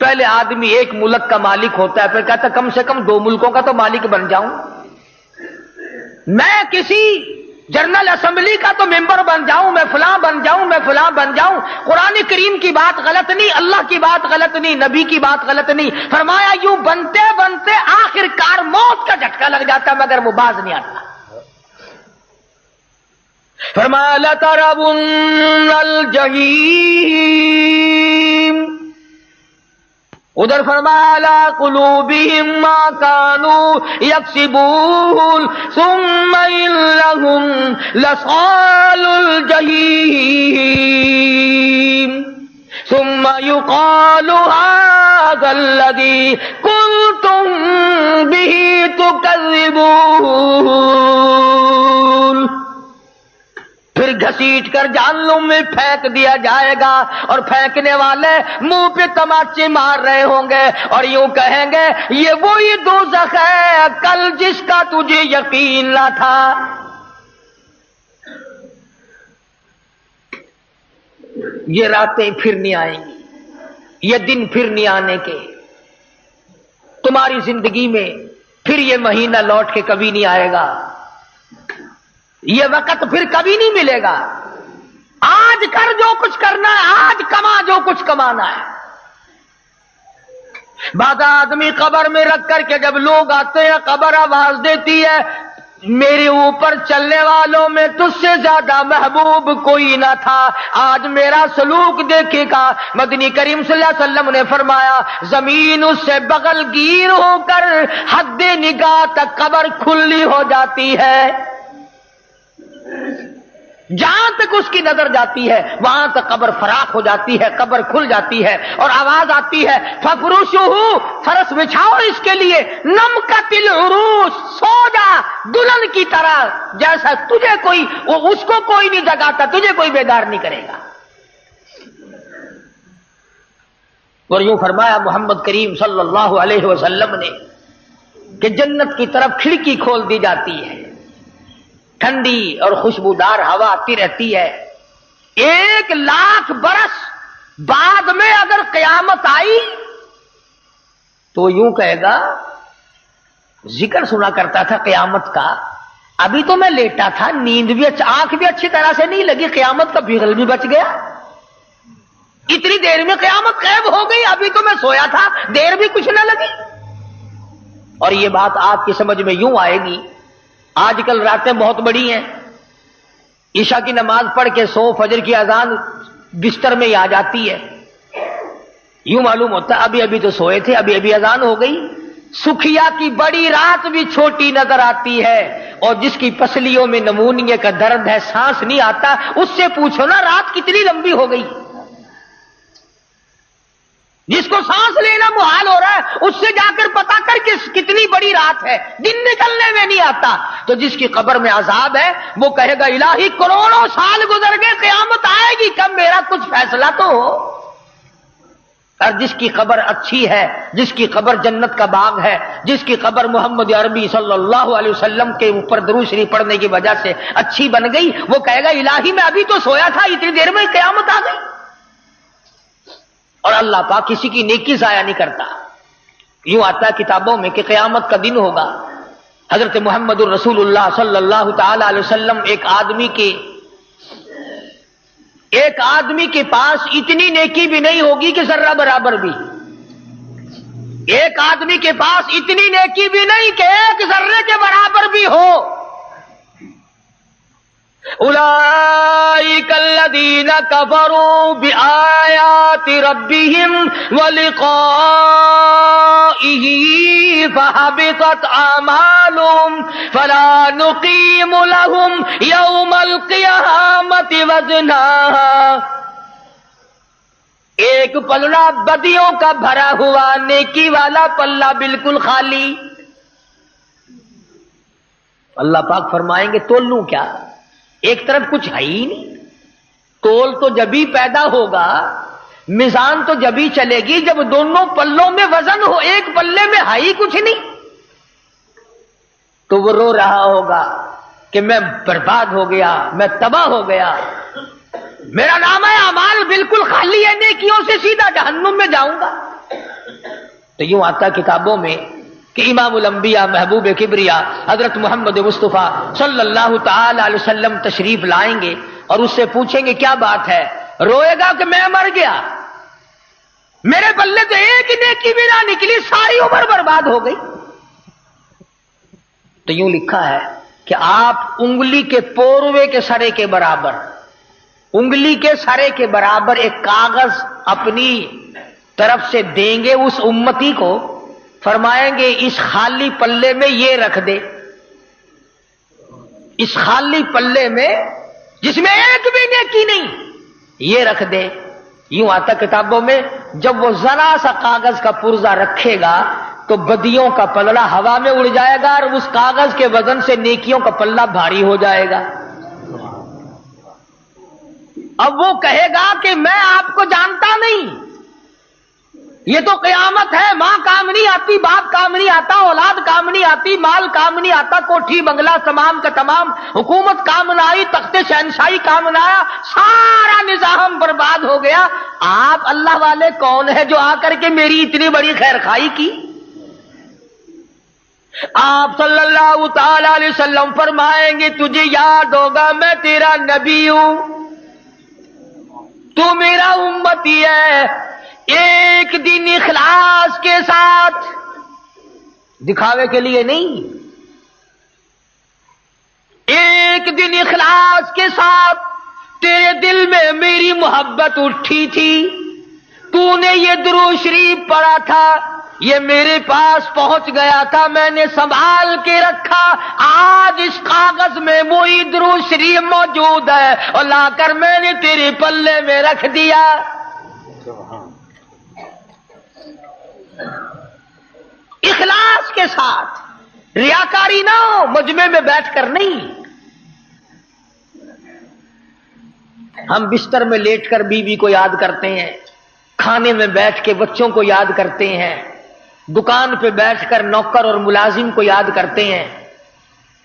پہلے آدمی ایک ملک کا مالک ہوتا ہے، پھر کہتا ہے کم سے کم 2 ملکوں کا تو مالک بن جاؤں، میں کسی جنرل اسمبلی کا تو ممبر بن جاؤں، میں فلاں بن جاؤں، میں فلاں بن جاؤں۔ قرآن کریم کی بات غلط نہیں، اللہ کی بات غلط نہیں، نبی کی بات غلط نہیں، فرمایا یوں بنتے بنتے آخر کار موت کا جھٹکا لگ جاتا مگر وہ باز نہیں آتا۔ فرمایا لَتَرَوُنَّ الْجَحِيمَ، ادھر فرمایا عَلَىٰ قُلُوبِهِم مَّا كَانُوا يَكْسِبُونَ ثُمَّ إِنَّهُمْ لَصَالُو الْجَحِيمِ ثُمَّ يُقَالُ هَٰذَا الَّذِي كُنتُم بِهِ تُكَذِّبُونَ، پھر گھسیٹ کر جہنم میں پھینک دیا جائے گا، اور پھینکنے والے منہ پہ تماچے مار رہے ہوں گے اور یوں کہیں گے یہ وہی دوزخ ہے کل جس کا تجھے یقین نہ تھا۔ یہ راتیں پھر نہیں آئیں گی، یہ دن پھر نہیں آنے کے، تمہاری زندگی میں پھر یہ مہینہ لوٹ کے کبھی نہیں آئے گا، یہ وقت پھر کبھی نہیں ملے گا۔ آج کر جو کچھ کرنا ہے، آج کما جو کچھ کمانا ہے۔ بعض آدمی قبر میں رکھ کر کے جب لوگ آتے ہیں قبر آواز دیتی ہے میرے اوپر چلنے والوں میں تجھ سے زیادہ محبوب کوئی نہ تھا، آج میرا سلوک دیکھے گا۔ مدنی کریم صلی اللہ علیہ وسلم نے فرمایا زمین اس سے بغل گیر ہو کر حد نگاہ تک قبر کھلی ہو جاتی ہے، جہاں تک اس کی نظر جاتی ہے وہاں تک قبر فراخ ہو جاتی ہے، قبر کھل جاتی ہے، اور آواز آتی ہے فَفْرُشُهُ، فرش بچھاؤ اس کے لیے، نَمْكَتِ الْعُرُوسِ، سو جا دلہن کی طرح، جیسا تجھے کوئی اس کو کوئی نہیں جگاتا، تجھے کوئی بیدار نہیں کرے گا۔ اور یوں فرمایا محمد کریم صلی اللہ علیہ وسلم نے کہ جنت کی طرف کھڑکی کھول دی جاتی ہے، ٹھنڈی اور خوشبودار ہوا آتی رہتی ہے۔ 1,00,000 برس بعد میں اگر قیامت آئی تو یوں کہے گا ذکر سنا کرتا تھا قیامت کا، ابھی تو میں لیٹا تھا، نیند بھی آنکھ بھی اچھی طرح سے نہیں لگی، قیامت کا بغل بھی بچ گیا، اتنی دیر میں قیامت غائب ہو گئی، ابھی تو میں سویا تھا، دیر بھی کچھ نہ لگی۔ اور یہ بات آپ کی سمجھ میں یوں آئے گی، آج کل راتیں بہت بڑی ہیں، عشاء کی نماز پڑھ کے سو، فجر کی اذان بستر میں ہی آ جاتی ہے، یوں معلوم ہوتا ہے ابھی ابھی تو سوئے تھے، ابھی ابھی اذان ہو گئی۔ سکھیا کی بڑی رات بھی چھوٹی نظر آتی ہے، اور جس کی پسلیوں میں نمونیے کا درد ہے، سانس نہیں آتا، اس سے پوچھو نا رات کتنی لمبی ہو گئی۔ جس کو سانس لینا محال ہو رہا ہے اس سے جا کر پتا کر کہ کتنی بڑی رات ہے، دن نکلنے میں نہیں آتا۔ تو جس کی قبر میں عذاب ہے وہ کہے گا الہی کروڑوں سال گزر گئے، قیامت آئے گی کب، میرا کچھ فیصلہ تو ہو۔ اور جس کی قبر اچھی ہے، جس کی قبر جنت کا باغ ہے، جس کی قبر محمد عربی صلی اللہ علیہ وسلم کے اوپر درود شریف پڑھنے کی وجہ سے اچھی بن گئی، وہ کہے گا الہی میں ابھی تو سویا تھا، اتنی دیر میں قیامت آ گئی۔ اور اللہ پاک کسی کی نیکی ضائع نہیں کرتا۔ یوں آتا ہے کتابوں میں کہ قیامت کا دن ہوگا، حضرت محمد الرسول اللہ صلی اللہ تعالی علیہ وسلم ایک آدمی کے پاس اتنی نیکی بھی نہیں ہوگی کہ ذرہ برابر بھی، ایک آدمی کے پاس اتنی نیکی بھی نہیں کہ ایک ذرے کے برابر بھی ہو۔ اولئک الذین کفروا بآیات ربہم ولقائہ فحبطت اعمالہم فلا نقیم لہم یوم القیامۃ وزنا۔ ایک پلڑا بدیوں کا بھرا ہوا، نیکی والا پلہ بالکل خالی۔ اللہ پاک فرمائیں گے تول لوں کیا، ایک طرف کچھ ہے ہی نہیں، تول تو جب ہی پیدا ہوگا میزان تو جب ہی چلے گی جب دونوں پلوں میں وزن ہو، ایک پلے میں ہے ہی کچھ نہیں۔ تو وہ رو رہا ہوگا کہ میں برباد ہو گیا، میں تباہ ہو گیا، میرا نام ہے اعمال بالکل خالی ہے، نیکیوں سے سیدھا جہنم میں جاؤں گا۔ تو یوں آتا کتابوں میں کہ امام الانبیاء محبوب کبریا حضرت محمد مصطفیٰ صلی اللہ تعالی علیہ وسلم تشریف لائیں گے اور اس سے پوچھیں گے کیا بات ہے؟ روئے گا کہ میں مر گیا، میرے پلے تو ایک نیکی بھی نہ نکلی، ساری عمر برباد ہو گئی۔ تو یوں لکھا ہے کہ آپ انگلی کے پوروے کے سرے کے برابر، انگلی کے سرے کے برابر ایک کاغذ اپنی طرف سے دیں گے اس امتی کو، فرمائیں گے اس خالی پلے میں یہ رکھ دے، اس خالی پلے میں جس میں ایک بھی نیکی نہیں یہ رکھ دے۔ یوں آتا کتابوں میں جب وہ ذرا سا کاغذ کا پرزہ رکھے گا تو بدیوں کا پلڑا ہوا میں اڑ جائے گا اور اس کاغذ کے وزن سے نیکیوں کا پلہ بھاری ہو جائے گا۔ اب وہ کہے گا کہ میں آپ کو جانتا نہیں، یہ تو قیامت ہے، ماں کام نہیں آتی، باپ کام نہیں آتا، اولاد کام نہیں آتی، مال کام نہیں آتا، کوٹھی بنگلہ تمام کا تمام، حکومت کام نہ آئی، تخت شہنشاہی کام نہ آیا، سارا نظام برباد ہو گیا۔ آپ اللہ والے کون ہیں جو آ کر کے میری اتنی بڑی خیر خواہی کی؟ آپ صلی اللہ تعالی علیہ وسلم فرمائیں گے تجھے یاد ہوگا میں تیرا نبی ہوں، تو میرا امتی ہے، ایک دن اخلاص کے ساتھ، دکھاوے کے لیے نہیں، ایک دن اخلاص کے ساتھ تیرے دل میں میری محبت اٹھی تھی، تو نے یہ درود شریف پڑھا تھا، یہ میرے پاس پہنچ گیا تھا، میں نے سنبھال کے رکھا، آج اس کاغذ میں وہی درود شریف موجود ہے اور لا کر میں نے تیرے پلے میں رکھ دیا۔ اخلاص کے ساتھ، ریاکاری نہ ہو، مجمع میں بیٹھ کر نہیں۔ ہم بستر میں لیٹ کر بیوی کو یاد کرتے ہیں، کھانے میں بیٹھ کے بچوں کو یاد کرتے ہیں، دکان پہ بیٹھ کر نوکر اور ملازم کو یاد کرتے ہیں،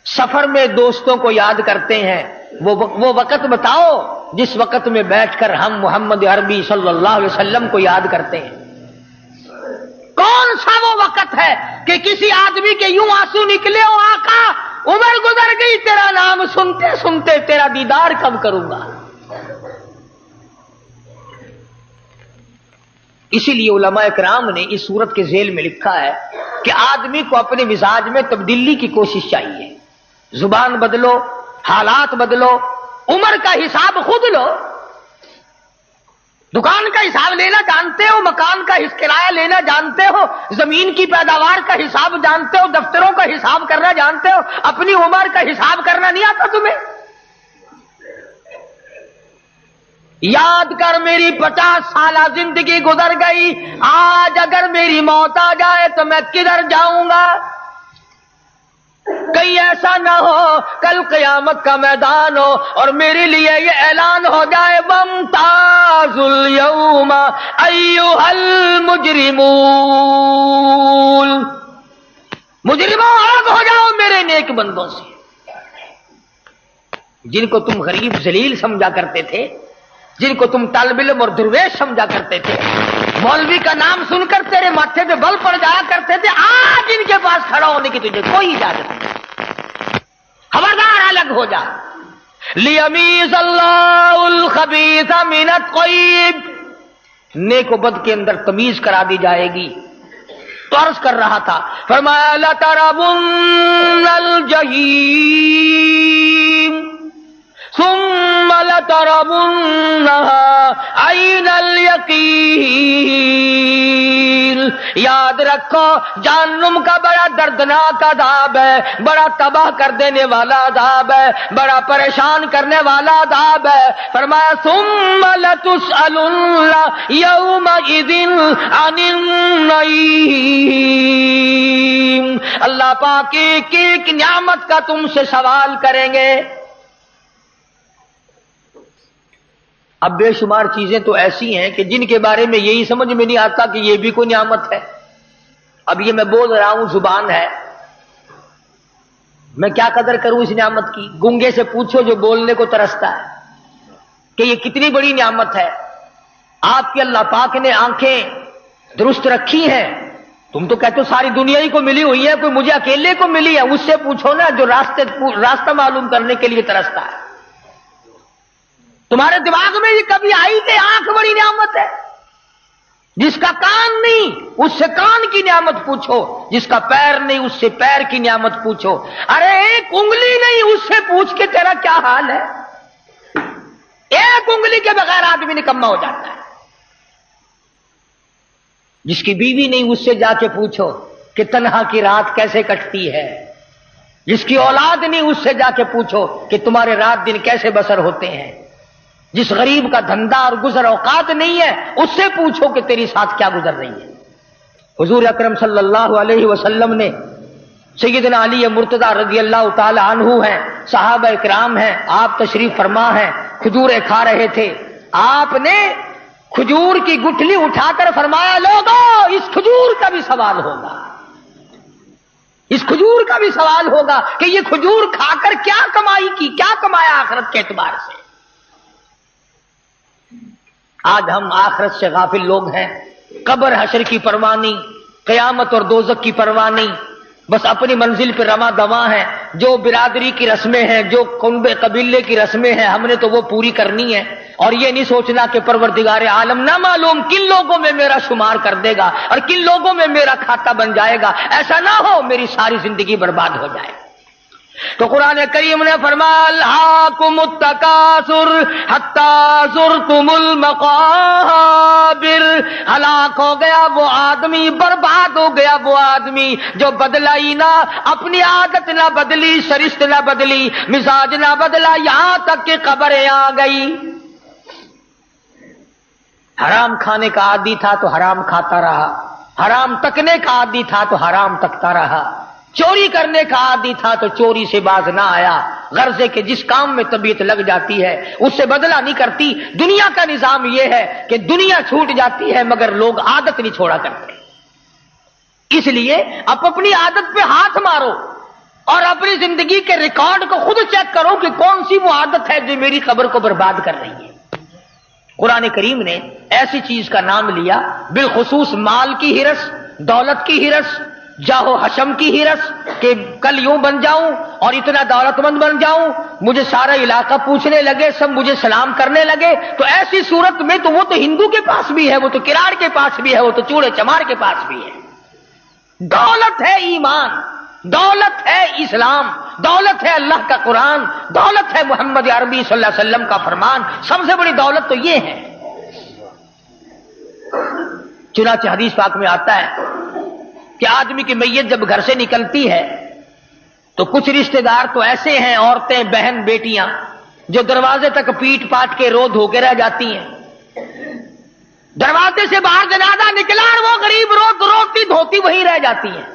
سفر میں دوستوں کو یاد کرتے ہیں۔ وہ وقت بتاؤ جس وقت میں بیٹھ کر ہم محمد عربی صلی اللہ علیہ وسلم کو یاد کرتے ہیں۔ کون سا وہ وقت ہے کہ کسی آدمی کے یوں آنسو نکلے ہو آقا عمر گزر گئی تیرا نام سنتے سنتے، تیرا دیدار کب کروں گا؟ اسی لیے علماء کرام نے اس صورت کے ذیل میں لکھا ہے کہ آدمی کو اپنے مزاج میں تبدیلی کی کوشش چاہیے، زبان بدلو، حالات بدلو، عمر کا حساب خود لو، دکان کا حساب لینا جانتے ہو، مکان کا کرایہ لینا جانتے ہو، زمین کی پیداوار کا حساب جانتے ہو، دفتروں کا حساب کرنا جانتے ہو، اپنی عمر کا حساب کرنا نہیں آتا تمہیں؟ یاد کر میری 50 سالہ زندگی گزر گئی، آج اگر میری موت آ جائے تو میں کدھر جاؤں گا؟ کہیں ایسا نہ ہو کل قیامت کا میدان ہو اور میرے لیے یہ اعلان ہو جائے وامتازوا اليوم ایھا المجرمون، مجرموں الگ ہو جاؤ میرے نیک بندوں سے، جن کو تم غریب ذلیل سمجھا کرتے تھے، جن کو تم طالب علم اور درویش سمجھا کرتے تھے، مولوی کا نام سن کر تیرے ماتھے پہ بل پڑ جایا کرتے تھے، آج ان کے پاس کھڑا ہونے کی تجھے کوئی اجازت نہیں، خبردار الگ ہو جا۔ لیمیز اللہ الخبیث من الطیب، نیک و بد کے اندر تمیز کرا دی جائے گی۔ تو عرض کر رہا تھا، فرمایا لترون الجحیم ثم لترونها عین الیقین، یاد رکھو جہنم کا بڑا دردناک عذاب ہے، بڑا تباہ کر دینے والا عذاب ہے، بڑا پریشان کرنے والا عذاب ہے۔ فرمایا ثم لتسألن یومئذ عن النعیم، اللہ پاک ایک ایک نعمت کا تم سے سوال کریں گے۔ اب بے شمار چیزیں تو ایسی ہیں کہ جن کے بارے میں یہی سمجھ میں نہیں آتا کہ یہ بھی کوئی نعمت ہے. اب یہ میں بول رہا ہوں، زبان ہے، میں کیا قدر کروں اس نعمت کی؟ گنگے سے پوچھو جو بولنے کو ترستا ہے کہ یہ کتنی بڑی نعمت ہے. آپ کے اللہ پاک نے آنکھیں درست رکھی ہیں، تم تو کہتے ہو ساری دنیا ہی کو ملی ہوئی ہے، کوئی مجھے اکیلے کو ملی ہے. اس سے پوچھو نا جو راستہ معلوم کرنے کے لیے ترستا ہے. تمہارے دماغ میں یہ کبھی آئی کہ آنکھ بڑی نعمت ہے؟ جس کا کان نہیں اس سے کان کی نعمت پوچھو، جس کا پیر نہیں اس سے پیر کی نعمت پوچھو. ارے ایک انگلی نہیں اس سے پوچھ کے تیرا کیا حال ہے؟ ایک انگلی کے بغیر آدمی نکما ہو جاتا ہے. جس کی بیوی نہیں اس سے جا کے پوچھو کہ تنہا کی رات کیسے کٹتی ہے. جس کی اولاد نہیں اس سے جا کے پوچھو کہ تمہارے رات دن کیسے بسر ہوتے ہیں. جس غریب کا دھندا اور گزر اوقات نہیں ہے اس سے پوچھو کہ تیری ساتھ کیا گزر رہی ہے. حضور اکرم صلی اللہ علیہ وسلم نے سیدنا علی مرتضی رضی اللہ تعالی عنہ ہیں، صحابہ اکرام ہیں، آپ تشریف فرما ہیں، کھجوریں کھا رہے تھے. آپ نے کھجور کی گٹھلی اٹھا کر فرمایا، لوگو اس کھجور کا بھی سوال ہوگا، اس کھجور کا بھی سوال ہوگا کہ یہ کھجور کھا کر کیا کمائی کی، کیا کمایا آخرت کے اعتبار سے. آج ہم آخرت سے غافل لوگ ہیں. قبر حشر کی پرواہ نہیں، قیامت اور دوزخ کی پرواہ نہیں، بس اپنی منزل پہ رواں دواں ہیں. جو برادری کی رسمیں ہیں، جو کنبے قبیلے کی رسمیں ہیں، ہم نے تو وہ پوری کرنی ہے. اور یہ نہیں سوچنا کہ پروردگار عالم نہ معلوم کن لوگوں میں میرا شمار کر دے گا اور کن لوگوں میں میرا کھاتا بن جائے گا. ایسا نہ ہو میری ساری زندگی برباد ہو جائے. تو قرآن کریم نے فرمایا، الہاکم التکاثر حتی زرتم المقابر. ہلاک ہو گیا وہ آدمی، برباد ہو گیا وہ آدمی جو بدلا ہی نہ، اپنی عادت نہ بدلی، شرشت نہ بدلی، مزاج نہ بدلا، یہاں تک کہ قبریں آ گئی. حرام کھانے کا عادی تھا تو حرام کھاتا رہا، حرام تکنے کا عادی تھا تو حرام تکتا رہا، چوری کرنے کا عادی تھا تو چوری سے باز نہ آیا. غرضے کہ جس کام میں طبیعت لگ جاتی ہے اس سے بدلہ نہیں کرتی. دنیا کا نظام یہ ہے کہ دنیا چھوٹ جاتی ہے مگر لوگ عادت نہیں چھوڑا کرتے. اس لیے اب اپنی عادت پہ ہاتھ مارو اور اپنی زندگی کے ریکارڈ کو خود چیک کرو کہ کون سی وہ عادت ہے جو میری قبر کو برباد کر رہی ہے. قرآن کریم نے ایسی چیز کا نام لیا، بالخصوص مال کی ہرس، دولت کی ہرس، جاہو حشم کی ہرس، کہ کل یوں بن جاؤں اور اتنا دولت مند بن جاؤں، مجھے سارا علاقہ پوچھنے لگے، سب مجھے سلام کرنے لگے. تو ایسی صورت میں تو وہ تو ہندو کے پاس بھی ہے، وہ تو کراڑ کے پاس بھی ہے، وہ تو چوڑے چمار کے پاس بھی ہے. دولت ہے ایمان، دولت ہے اسلام، دولت ہے اللہ کا قرآن، دولت ہے محمد عربی صلی اللہ علیہ وسلم کا فرمان. سب سے بڑی دولت تو یہ ہے. چنانچہ حدیث پاک میں آتا ہے کہ آدمی کی میت جب گھر سے نکلتی ہے تو کچھ رشتہ دار تو ایسے ہیں، عورتیں، بہن، بیٹیاں، جو دروازے تک پیٹ پاٹ کے رو دھو کے رہ جاتی ہیں. دروازے سے باہر جنازہ نکلا اور وہ غریب روتی دھوتی وہیں رہ جاتی ہیں.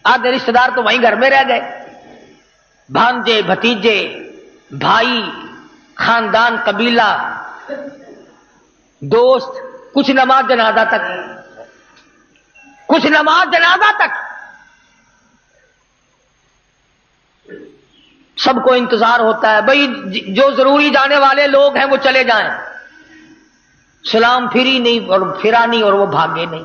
آدھے رشتہ دار تو وہیں گھر میں رہ گئے، بھانجے، بھتیجے، بھائی، خاندان، قبیلہ، دوست، کچھ نماز جنازہ تک، کچھ نماز جنازہ تک. سب کو انتظار ہوتا ہے بھئی جو ضروری جانے والے لوگ ہیں وہ چلے جائیں. سلام پھری نہیں اور پھرا نہیں اور وہ بھاگے نہیں.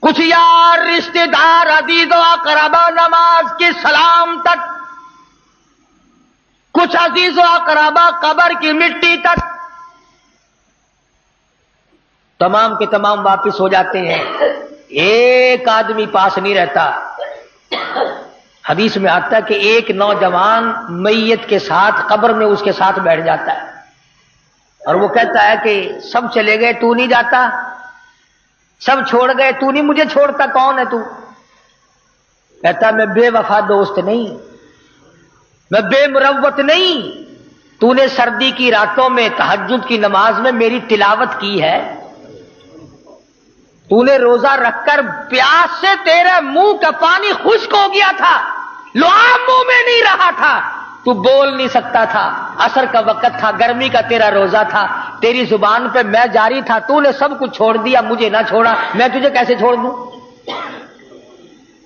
کچھ یار، رشتہ دار، عزیز و اقربا نماز کے سلام تک، کچھ عزیز و اقربا قبر کی مٹی تک، تمام کے تمام واپس ہو جاتے ہیں. ایک آدمی پاس نہیں رہتا. حدیث میں آتا ہے کہ ایک نوجوان میت کے ساتھ قبر میں اس کے ساتھ بیٹھ جاتا ہے اور وہ کہتا ہے کہ سب چلے گئے تو نہیں جاتا، سب چھوڑ گئے تو نہیں مجھے چھوڑتا، کون ہے تو؟ کہتا ہے میں بے وفا دوست نہیں، میں بے مروت نہیں، تو نے سردی کی راتوں میں تہجد کی نماز میں میری تلاوت کی ہے، تو نے روزہ رکھ کر پیاس سے تیرے منہ کا پانی خشک ہو گیا تھا، لعاب منہ میں نہیں رہا تھا، تو بول نہیں سکتا تھا، عصر کا وقت تھا، گرمی کا تیرا روزہ تھا، تیری زبان پہ میں جاری تھا، تو نے سب کچھ چھوڑ دیا، مجھے نہ چھوڑا، میں تجھے کیسے چھوڑ دوں؟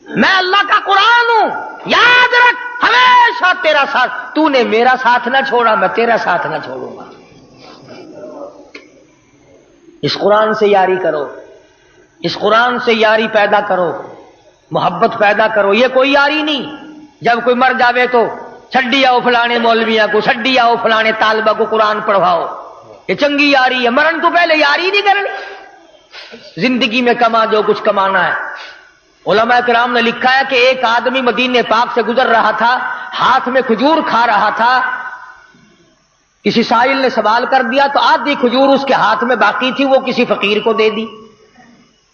میں اللہ کا قرآن ہوں، یاد رکھ ہمیشہ تیرا ساتھ، تو نے میرا ساتھ نہ چھوڑا، میں تیرا ساتھ نہ چھوڑوں گا۔ اس قرآن سے یاری کرو، اس قرآن سے یاری پیدا کرو، محبت پیدا کرو۔ یہ کوئی یاری نہیں جب کوئی مر جاوے تو چھڈی آؤ فلانے مولویاں کو، چھڈی آؤ فلانے طالبہ کو قرآن پڑھواؤ، یہ چنگی یاری ہے۔ مرن تو پہلے یاری نہیں کرنی، زندگی میں کما جو کچھ کمانا ہے۔ علماء کرام نے لکھا ہے کہ ایک آدمی مدینے پاک سے گزر رہا تھا، ہاتھ میں کھجور کھا رہا تھا، کسی سائل نے سوال کر دیا تو آدھی کھجور اس کے ہاتھ میں باقی تھی، وہ کسی فقیر کو دے دی۔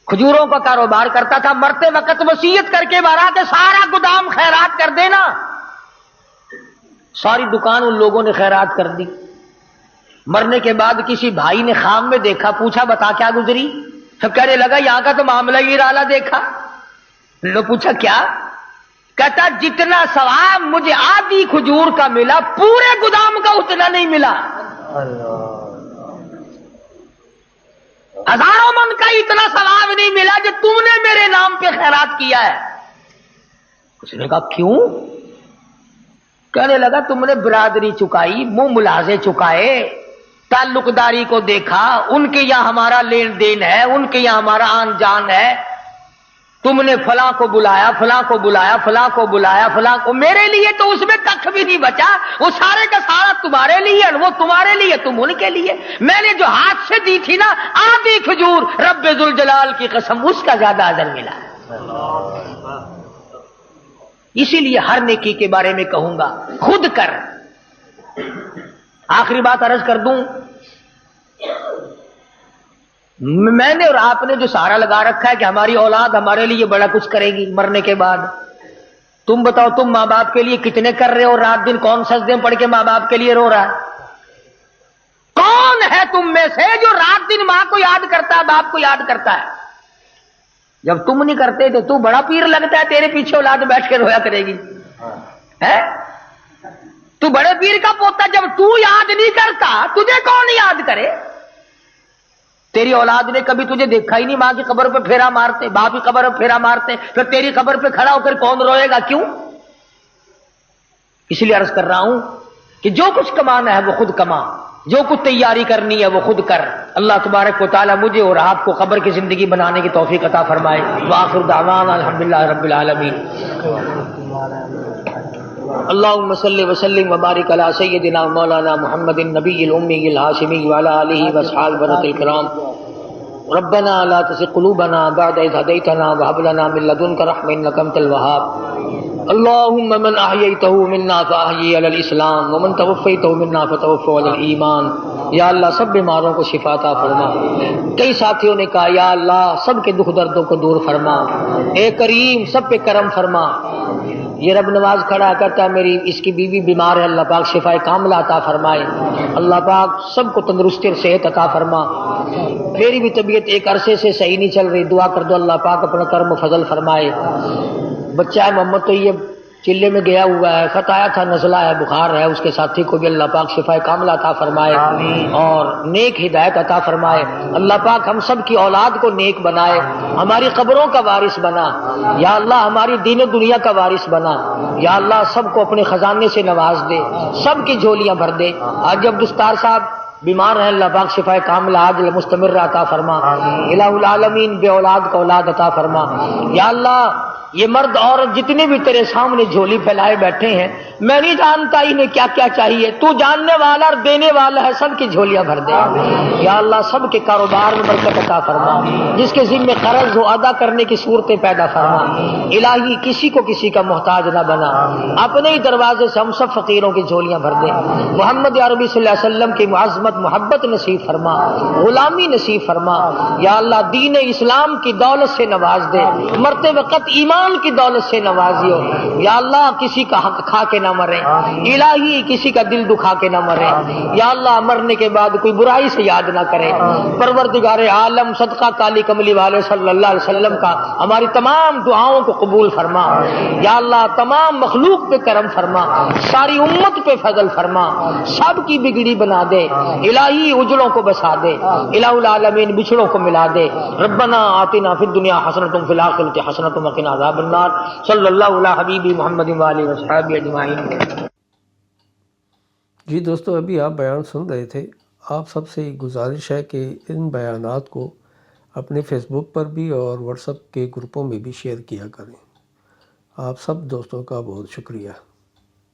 کھجوروں کا کاروبار کرتا تھا، مرتے وقت وصیت کر کے مارا کہ سارا گودام خیرات کر دینا۔ ساری دکان ان لوگوں نے خیرات کر دی۔ مرنے کے بعد کسی بھائی نے خواب میں دیکھا، پوچھا بتا کیا گزری؟ سب کہنے لگا یہاں کا تو معاملہ ہی نرالا دیکھا۔ لو پوچھا کیا؟ کہتا جتنا ثواب مجھے آدھی کھجور کا ملا، پورے گودام کا اتنا نہیں ملا۔ ہزاروں من کا اتنا ثواب نہیں ملا جو تم نے میرے نام پہ خیرات کیا ہے۔ اس نے کہا کیوں؟ کہنے لگا تم نے برادری چکائی، منہ ملازے چکائے، تعلق داری کو دیکھا، ان کے یہاں ہمارا لین دین ہے، ان کے یہاں ہمارا آن جان ہے، تم نے فلاں کو بلایا، فلاں کو بلایا، فلاں کو بلایا، فلاں کو، میرے لیے تو اس میں ککھ بھی نہیں بچا، وہ سارے کا سارا تمہارے لیے، وہ تمہارے لیے، تم ان کے لیے۔ میں نے جو ہاتھ سے دی تھی نا آدھی کھجور، رب ذوالجلال کی قسم اس کا زیادہ اجر ملا۔ اسی لیے ہر نیکی کے بارے میں کہوں گا خود کر۔ آخری بات عرض کر دوں، میں نے اور آپ نے جو سہارا لگا رکھا ہے کہ ہماری اولاد ہمارے لیے بڑا کچھ کرے گی مرنے کے بعد، تم بتاؤ تم ماں باپ کے لیے کتنے کر رہے ہو؟ رات دن کون سجدے میں پڑھ کے ماں باپ کے لیے رو رہا ہے؟ کون ہے تم میں سے جو رات دن ماں کو یاد کرتا ہے، باپ کو یاد کرتا ہے؟ جب تم نہیں کرتے تو تو بڑا پیر لگتا ہے، تیرے پیچھے اولاد بیٹھ کے رویا کرے گی، ہے تو بڑے پیر کا پوتا۔ جب تو یاد نہیں کرتا تجھے کون یاد کرے؟ تیری اولاد نے کبھی تجھے دیکھا ہی نہیں، ماں کی قبر پہ پھیرا مارتے، باپ کی قبر پہ پھیرا مارتے، پھر تیری قبر پہ کھڑا ہو کر کون روئے گا؟ کیوں؟ اس لیے عرض کر رہا ہوں کہ جو کچھ کمانا ہے وہ خود کما، جو کچھ تیاری کرنی ہے وہ خود کر۔ اللہ تبارک و تعالی مجھے اور آپ کو قبر کی زندگی بنانے کی توفیق عطا فرمائے۔ وآخر دعوانا الحمدللہ رب العالمین۔ اللهم صل وسلم وبارك على سيدنا مولانا محمد النبي الأمي الهاشمي وعلى آله وأصحابه الكرام۔ ربنا لا تزغ قلوبنا بعد إذ هديتنا وهب لنا من لدنك رحمة إنك أنت الوهاب۔ اللهم من أحييته منا فأحيي على الإسلام ومن توفيته منا فتوفه على الإيمان۔ یا اللہ سب بیماروں کو شفا عطا فرما۔ کئی ساتھیوں نے کہا یا اللہ سب کے دکھ دردوں کو دور فرما، اے کریم سب پہ کرم فرما۔ یہ رب نواز کھڑا کرتا ہے میری اس کی بیوی بیمار ہے، اللہ پاک شفا کاملہ عطا فرمائے، اللہ پاک سب کو تندرستی اور صحت عطا فرما۔ میری بھی طبیعت ایک عرصے سے صحیح نہیں چل رہی، دعا کر دو اللہ پاک اپنا کرم و فضل فرمائے۔ بچہ ہے محمد طیب چلے میں گیا ہوا ہے، خط آیا تھا نزلہ ہے، بخار ہے، اس کے ساتھی کو بھی اللہ پاک شفا کاملہ عطا فرمائے اور نیک ہدایت عطا فرمائے۔ اللہ پاک ہم سب کی اولاد کو نیک بنائے، ہماری قبروں کا وارث بنا، یا اللہ ہماری دین و دنیا کا وارث بنا، یا اللہ سب کو اپنے خزانے سے نواز دے، سب کی جھولیاں بھر دے۔ آج جب دستار صاحب بیمار ہیں اللہ پاک شفا کاملہ عاجل مستمر عطا فرما۔ الہ العالمین بے اولاد کو اولاد عطا فرما۔ یا اللہ یہ مرد عورت جتنے بھی تیرے سامنے جھولی پھیلائے بیٹھے ہیں، میں نہیں جانتا انہیں کیا کیا چاہیے، تو جاننے والا اور دینے والا ہے، سب کی جھولیاں بھر دے۔ یا اللہ سب کے کاروبار میں برکت عطا فرما، جس کے ذمہ قرض ہو ادا کرنے کی صورتیں پیدا فرما۔ الہی کسی کو کسی کا محتاج نہ بنا، اپنے ہی دروازے سے ہم سب فقیروں کی جھولیاں بھر دے۔ محمد عربی صلی اللہ علیہ وسلم کی معظمت محبت نصیب فرما، غلامی نصیب فرما۔ یا اللہ دین اسلام کی دولت سے نواز دے، مرتے وقت ایمان ایمان کی دولت سے نوازیو یا اللہ، کسی کا حق کھا کے نہ مرے الہی، کسی کا دل دکھا کے نہ مرے یا اللہ، مرنے کے بعد کوئی برائی سے یاد نہ کرے پروردگار عالم، صدقہ کالی کملی والے صلی اللہ علیہ وسلم کا ہماری تمام دعاؤں کو قبول فرما یا اللہ، تمام مخلوق پہ کرم فرما، ساری امت پہ فضل فرما، سب کی بگڑی بنا دے الہی، اجڑوں کو بسا دے الہ العالمین، بچھڑوں کو ملا دے۔ ربنا آتنا فی الدنیا حسنۃ وفی الآخرۃ حسنۃ وقنا عذاب النار۔ صلی اللہ علی حبیبی محمد وآلہ وصحبہ اجمعین۔ جی دوستو، ابھی آپ بیان سن رہے تھے۔ آپ سب سے گزارش ہے کہ ان بیانات کو اپنے فیس بک پر بھی اور واٹس ایپ کے گروپوں میں بھی شیئر کیا کریں۔ آپ سب دوستوں کا بہت شکریہ۔